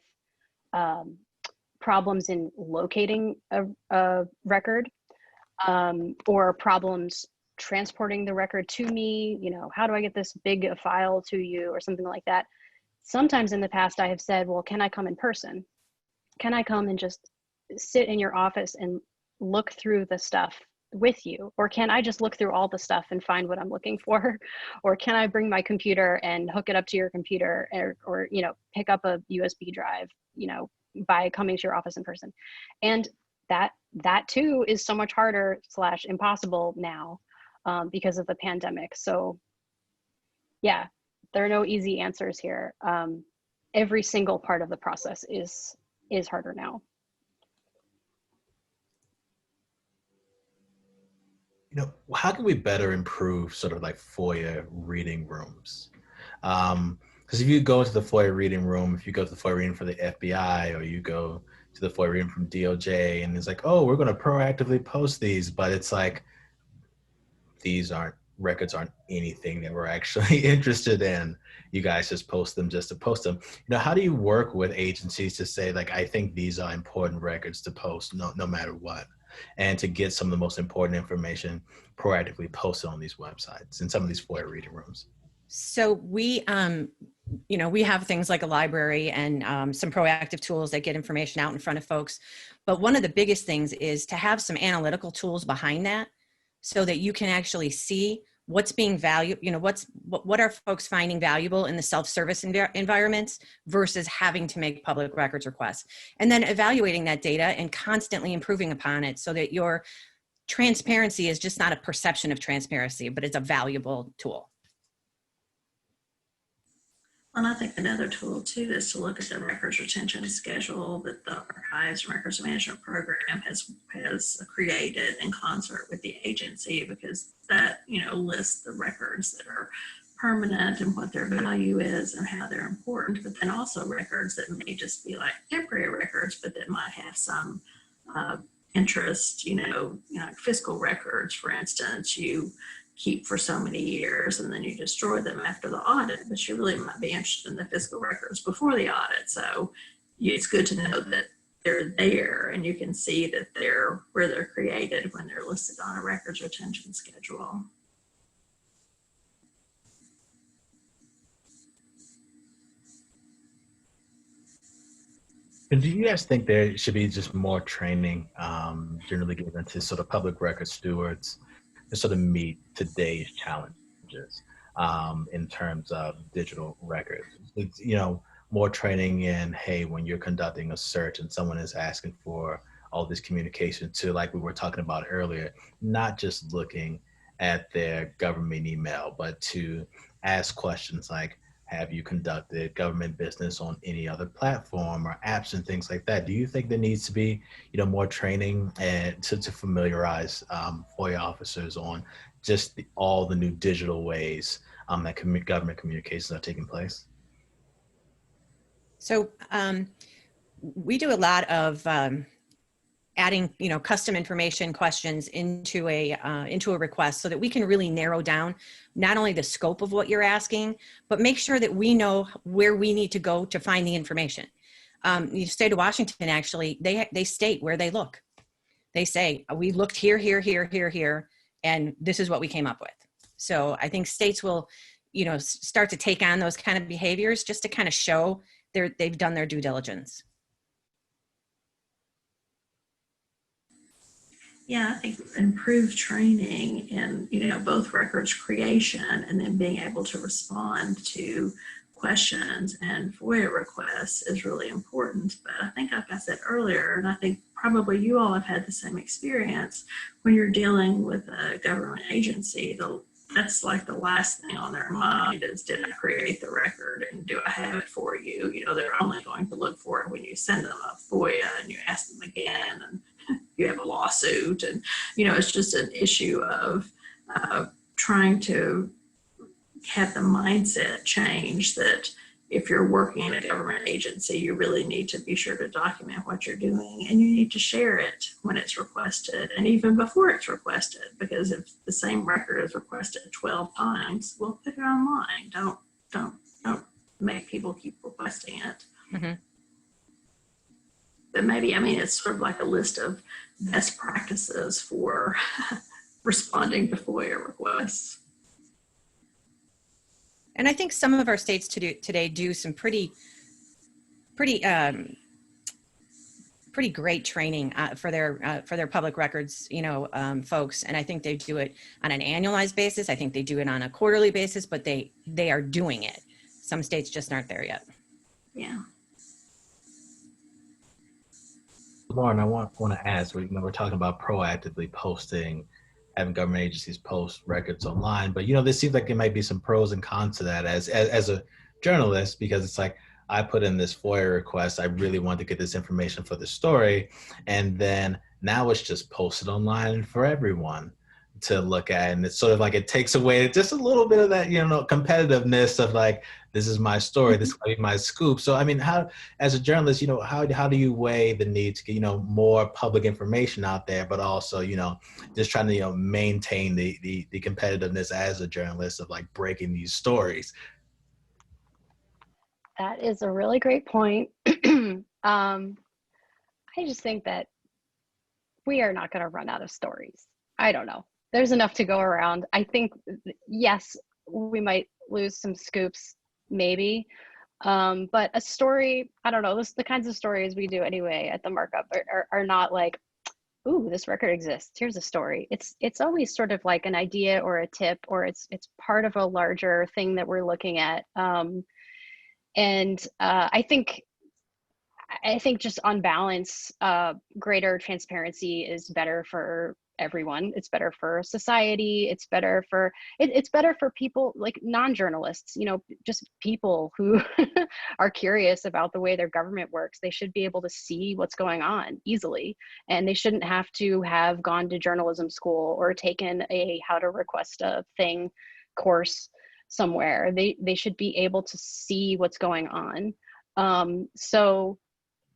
Speaker 5: problems in locating a record, or problems transporting the record to me, how do I get this big a file to you, or something like that. Sometimes in the past I have said, well, can I come in person? Can I come and just sit in your office and look through the stuff with you? Or can I just look through all the stuff and find what I'm looking for? Or can I bring my computer and hook it up to your computer, or pick up a USB drive, by coming to your office in person? And that too is so much harder / impossible now because of the pandemic. So yeah, there are no easy answers here. Every single part of the process is harder now.
Speaker 2: How can we better improve sort of like FOIA reading rooms? Because if you go into the FOIA reading room, if you go to the FOIA reading for the FBI, or you go to the FOIA reading from DOJ, and it's like, oh, we're going to proactively post these, but it's like, these records aren't anything that we're actually interested in. You guys just post them just to post them. How do you work with agencies to say, like, I think these are important records to post no matter what, and to get some of the most important information proactively posted on these websites and some of these FOIA reading rooms?
Speaker 3: So we have things like a library and some proactive tools that get information out in front of folks. But one of the biggest things is to have some analytical tools behind that, so that you can actually see what's being valued, what are folks finding valuable in the self-service environments versus having to make public records requests. And then evaluating that data and constantly improving upon it, so that your transparency is just not a perception of transparency, but it's a valuable tool.
Speaker 4: And I think another tool too is to look at the records retention schedule that the Archives and Records Management Program has created in concert with the agency, because that lists the records that are permanent and what their value is and how they're important, but then also records that may just be like temporary records, but that might have some interest, like fiscal records, for instance, you keep for so many years and then you destroy them after the audit, but you really might be interested in the fiscal records before the audit. So it's good to know that they're there, and you can see that they're where they're created when they're listed on a records retention schedule.
Speaker 2: And do you guys think there should be just more training generally given to sort of public record stewards to sort of meet today's challenges in terms of digital records? It's, more training in, hey, when you're conducting a search and someone is asking for all this communication to, like we were talking about earlier, not just looking at their government email, but to ask questions like, have you conducted government business on any other platform or apps and things like that? Do you think there needs to be, more training and to familiarize FOIA officers on just all the new digital ways that government communications are taking place?
Speaker 3: So we do a lot of adding, custom information questions into a request so that we can really narrow down not only the scope of what you're asking, but make sure that we know where we need to go to find the information. The state of Washington, actually, they state where they look. They say, we looked here, here, here, here, here, and this is what we came up with. So I think states will, start to take on those kind of behaviors just to kind of show they've done their due diligence.
Speaker 4: Yeah, I think improved training in, both records creation and then being able to respond to questions and FOIA requests is really important. But I think, like I said earlier, and I think probably you all have had the same experience, when you're dealing with a government agency, that's like the last thing on their mind is, did I create the record and do I have it for you? They're only going to look for it when you send them a FOIA and you ask them again and you have a lawsuit. And, it's just an issue of trying to have the mindset change that if you're working in a government agency, you really need to be sure to document what you're doing, and you need to share it when it's requested and even before it's requested, because if the same record is requested 12 times, we'll put it online. Don't make people keep requesting it.
Speaker 3: Mm-hmm.
Speaker 4: But maybe, it's sort of like a list of best practices for responding to FOIA requests.
Speaker 3: And I think some of our states today do some pretty great training for their public records, folks. And I think they do it on an annualized basis. I think they do it on a quarterly basis, but they are doing it. Some states just aren't there yet.
Speaker 4: Yeah.
Speaker 2: Lauren, I want to ask, we're talking about proactively posting, having government agencies post records online, but there seems like there might be some pros and cons to that as a journalist, because it's like, I put in this FOIA request, I really want to get this information for the story, and then now it's just posted online for everyone to look at, and it's sort of like it takes away just a little bit of that competitiveness of like, this is my story, this might be my scoop. So how, as a journalist, how do you weigh the need to get more public information out there, but also just trying to maintain the competitiveness as a journalist of like breaking these stories?
Speaker 5: That is a really great point. I just think that we are not going to run out of stories. I don't know. There's enough to go around. I think, yes, we might lose some scoops, maybe. But a story, I don't know, the kinds of stories we do anyway at the Markup are not like, ooh, this record exists, here's a story. It's always sort of like an idea or a tip, or it's part of a larger thing that we're looking at. And I think just on balance, greater transparency is better for everyone. It's better for society. It's better for people like non-journalists, just people who are curious about the way their government works. They should be able to see what's going on easily, and they shouldn't have to have gone to journalism school or taken a how to request a thing course somewhere. They should be able to see what's going on. So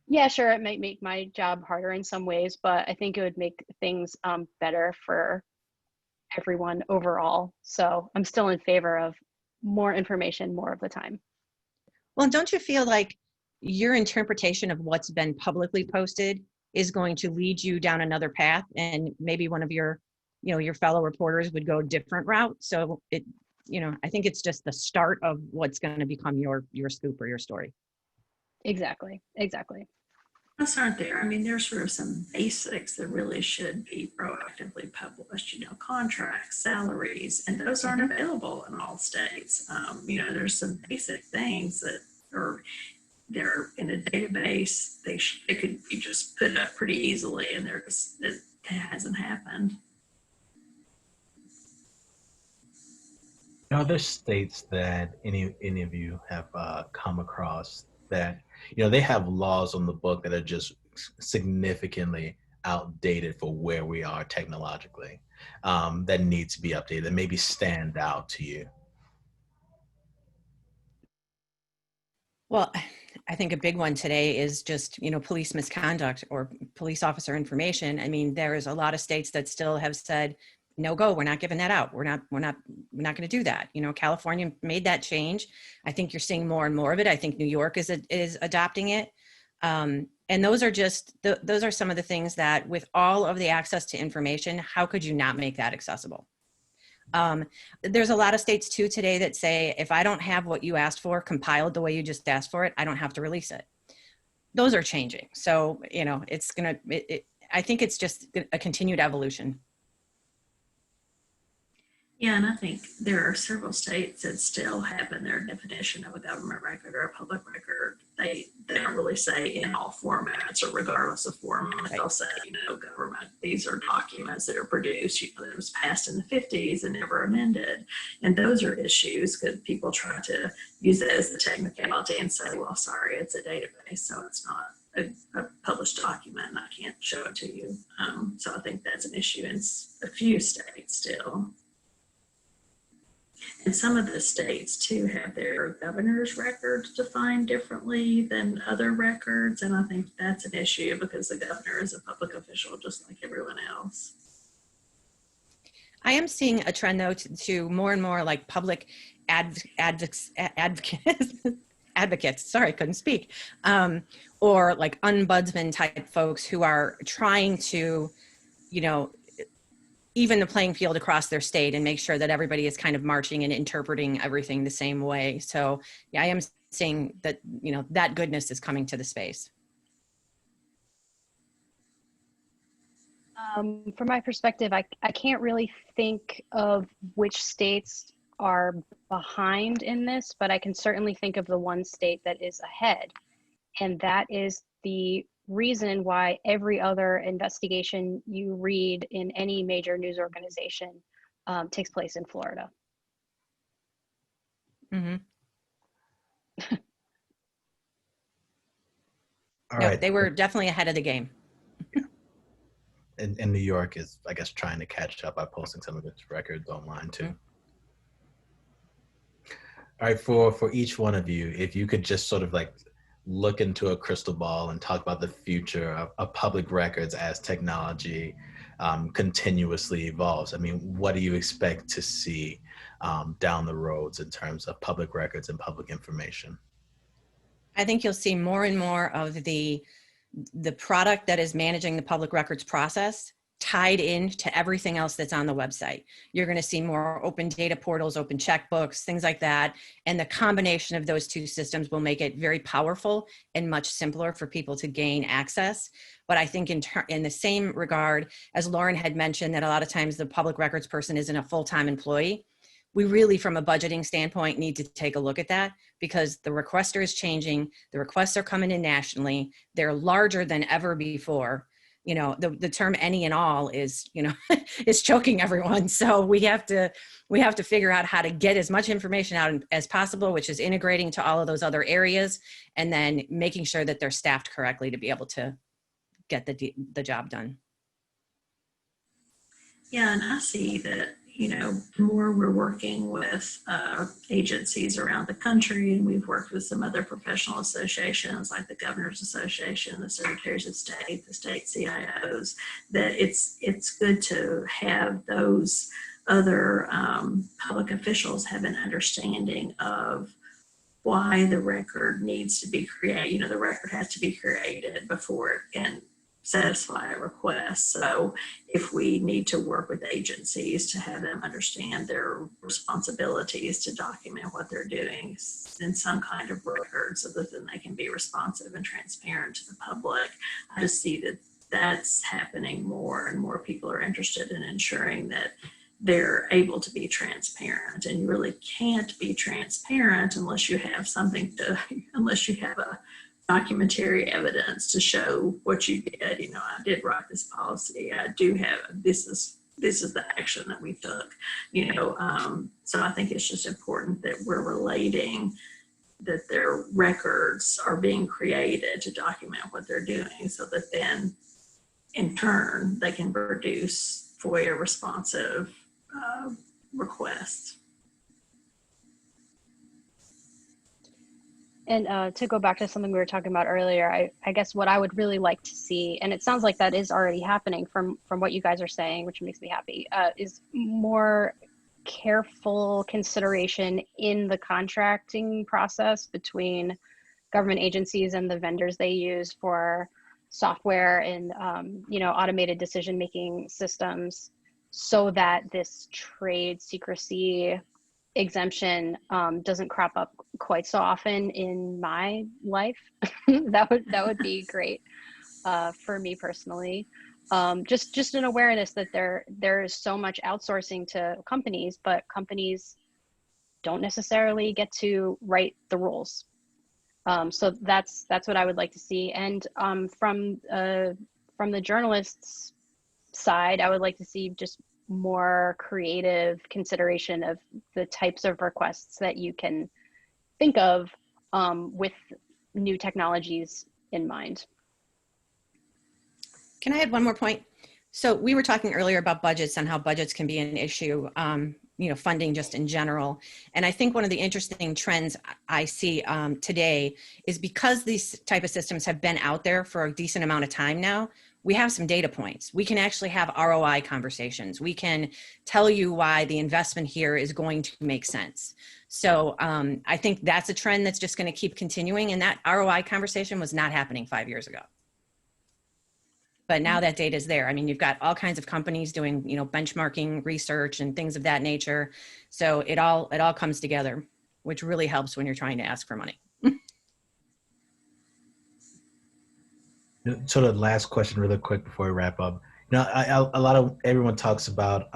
Speaker 5: yeah, sure, it might make my job harder in some ways, but I think it would make things better for everyone overall. So I'm still in favor of more information more of the time.
Speaker 3: Well, don't you feel like your interpretation of what's been publicly posted is going to lead you down another path, and maybe one of your, your fellow reporters would go a different route. So I think it's just the start of what's going to become your scoop or your story.
Speaker 5: Exactly.
Speaker 4: Plus, aren't there? I mean, there's sort of some basics that really should be proactively published, contracts, salaries, and those aren't available in all states. There's some basic things that are they're in a database. They could be just put up pretty easily, and it hasn't happened.
Speaker 2: Are there states that any of you have come across that, they have laws on the book that are just significantly outdated for where we are technologically, that need to be updated, that maybe stand out to you?
Speaker 3: Well, I think a big one today is just, police misconduct or police officer information. I mean, there is a lot of states that still have said, no go, we're not giving that out. We're not going to do that. California made that change. I think you're seeing more and more of it. I think New York is adopting it. And those are some of the things that, with all of the access to information, how could you not make that accessible? There's a lot of states too today that say, if I don't have what you asked for compiled the way you just asked for it, I don't have to release it. Those are changing. So, I think it's just a continued evolution.
Speaker 4: Yeah, and I think there are several states that still have in their definition of a government record or a public record, they don't really say in all formats or regardless of format. Right. They'll say, government, these are documents that are produced, that was passed in the 50s and never amended. And those are issues because people try to use it as the technicality and say, well, sorry, it's a database, so it's not a published document and I can't show it to you. So I think that's an issue in a few states still. And some of the states too have their governor's records defined differently than other records. And I think that's an issue because the governor is a public official just like everyone else.
Speaker 3: I am seeing a trend though to more and more like public advocates, sorry, I couldn't speak, or like ombudsman type folks who are trying to, even the playing field across their state and make sure that everybody is kind of marching and interpreting everything the same way. So yeah, I am seeing that, that goodness is coming to the space.
Speaker 5: From my perspective, I can't really think of which states are behind in this, but I can certainly think of the one state that is ahead. And that is the reason why every other investigation you read in any major news organization takes place in Florida.
Speaker 3: Mm-hmm.
Speaker 2: All right.
Speaker 3: They were definitely ahead of the game.
Speaker 2: And New York is, I guess, trying to catch up by posting some of its records online too. All right, for each one of you, if you could just sort of like look into a crystal ball and talk about the future of public records as technology continuously evolves. I mean, what do you expect to see down the roads in terms of public records and public information?
Speaker 3: I think you'll see more and more of the product that is managing the public records process tied into everything else that's on the website. You're going to see more open data portals, open checkbooks, things like that. And the combination of those two systems will make it very powerful and much simpler for people to gain access. But I think in the same regard, as Lauren had mentioned, that a lot of times the public records person isn't a full-time employee. We really, from a budgeting standpoint, need to take a look at that because the requester is changing. The requests are coming in nationally. They're larger than ever before. The term any and all is, is choking everyone. So we have to figure out how to get as much information out as possible, which is integrating to all of those other areas and then making sure that they're staffed correctly to be able to get the job done.
Speaker 4: Yeah, and I see that, the more we're working with agencies around the country, and we've worked with some other professional associations like the Governors Association, the Secretaries of State, the state CIOs, that it's good to have those other public officials have an understanding of why the record needs to be created. You know, the record has to be created before it can satisfy a request. So if we need to work with agencies to have them understand their responsibilities to document what they're doing in some kind of record so that then they can be responsive and transparent to the public, I just see that that's happening more and more people are interested in ensuring that they're able to be transparent. And you really can't be transparent unless you have unless you have a documentary evidence to show what you did. You know, I did write this policy. I do have, this is the action that we took, you know. So I think it's just important that we're relating that their records are being created to document what they're doing so that then in turn they can produce FOIA responsive requests.
Speaker 5: And to go back to something we were talking about earlier, I guess what I would really like to see, and it sounds like that is already happening from what you guys are saying, which makes me happy, is more careful consideration in the contracting process between government agencies and the vendors they use for software and you know, automated decision-making systems, so that this trade secrecy exemption doesn't crop up quite so often in my life. that would be great for me personally. Just an awareness that there's so much outsourcing to companies, but companies don't necessarily get to write the rules. So that's what I would like to see. And from the journalists' side, I would like to see just more creative consideration of the types of requests that you can think of with new technologies in mind.
Speaker 3: Can I add one more point? So we were talking earlier about budgets and how budgets can be an issue, you know, funding just in general. And I think one of the interesting trends I see today is because these type of systems have been out there for a decent amount of time now, we have some data points. We can actually have ROI conversations. We can tell you why the investment here is going to make sense. So I think that's a trend that's just going to keep continuing. And that ROI conversation was not happening 5 years ago. But now that data is there. I mean, you've got all kinds of companies doing, you know, benchmarking research and things of that nature. So it all comes together, which really helps when you're trying to ask for money.
Speaker 2: So the last question really quick before we wrap up. You know, everyone talks about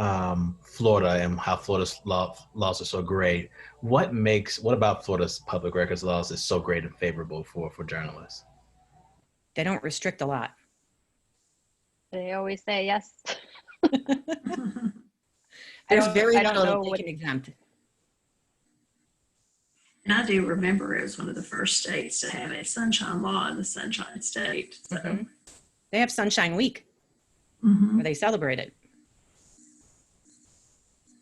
Speaker 2: Florida and how Florida's laws are so great. What about Florida's public records laws is so great and favorable for journalists?
Speaker 3: They don't restrict a lot.
Speaker 5: They always say yes.
Speaker 3: There's very
Speaker 5: I don't
Speaker 3: little
Speaker 5: know
Speaker 3: that they
Speaker 5: what-
Speaker 3: can exempt.
Speaker 4: And I do remember it was one of the first states to have a sunshine law in the Sunshine State. So.
Speaker 3: Mhm. They have Sunshine Week
Speaker 4: Mhm.
Speaker 3: where they celebrate it.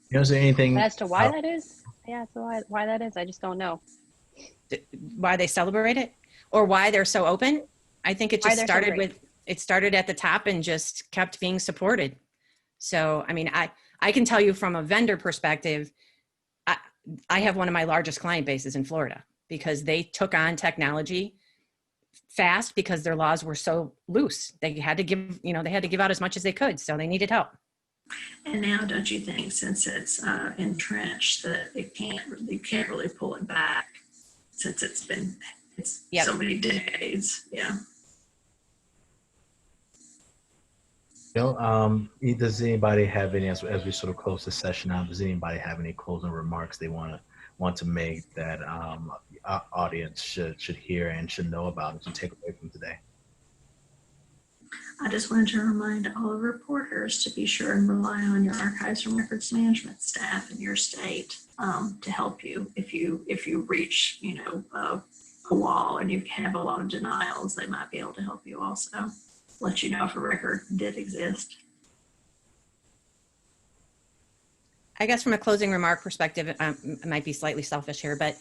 Speaker 2: You know, is there anything
Speaker 5: As to why that is, yeah, so why that is, I just don't know.
Speaker 3: Why they celebrate it or why they're so open. I think it
Speaker 5: Why
Speaker 3: just
Speaker 5: they're so
Speaker 3: started
Speaker 5: great.
Speaker 3: it started at the top and just kept being supported. So, I mean, I can tell you from a vendor perspective, I have one of my largest client bases in Florida because they took on technology fast because their laws were so loose. They had to give, you know, they had to give out as much as they could. So they needed help.
Speaker 4: And now, don't you think, since it's entrenched, that you can't really pull it back, since it's
Speaker 3: Yep.
Speaker 4: so many decades. Yeah.
Speaker 2: You know, does anybody have any, as we sort of close the session out, does anybody have any closing remarks they want to make that our audience should hear and should know about and should take away from today?
Speaker 4: I just wanted to remind all the reporters to be sure and rely on your archives and records management staff in your state to help you. If you reach, you know, a wall and you have a lot of denials, they might be able to help you also. Let you know if a record did exist.
Speaker 3: I guess from a closing remark perspective, it might be slightly selfish here, but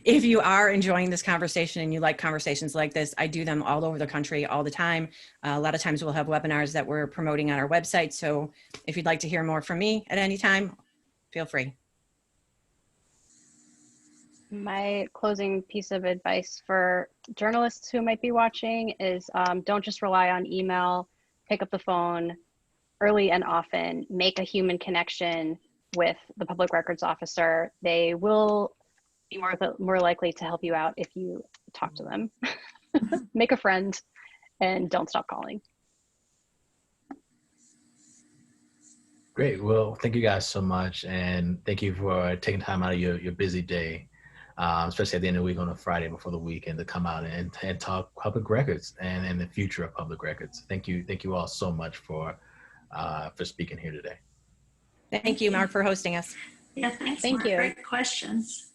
Speaker 3: if you are enjoying this conversation and you like conversations like this, I do them all over the country all the time. A lot of times we'll have webinars that we're promoting on our website. So if you'd like to hear more from me at any time, feel free.
Speaker 5: My closing piece of advice for journalists who might be watching is don't just rely on email, pick up the phone early and often, make a human connection with the public records officer. They will be more likely to help you out if you talk to them. Make a friend and don't stop calling.
Speaker 2: Great. Well, thank you guys so much. And thank you for taking time out of your busy day, especially at the end of the week on a Friday before the weekend, to come out and talk public records and the future of public records. Thank you. Thank you all so much for speaking here today.
Speaker 3: Thank you, Mark, for hosting us.
Speaker 4: Yeah, thanks,
Speaker 5: Thank
Speaker 4: Mark.
Speaker 5: you.
Speaker 4: Great questions.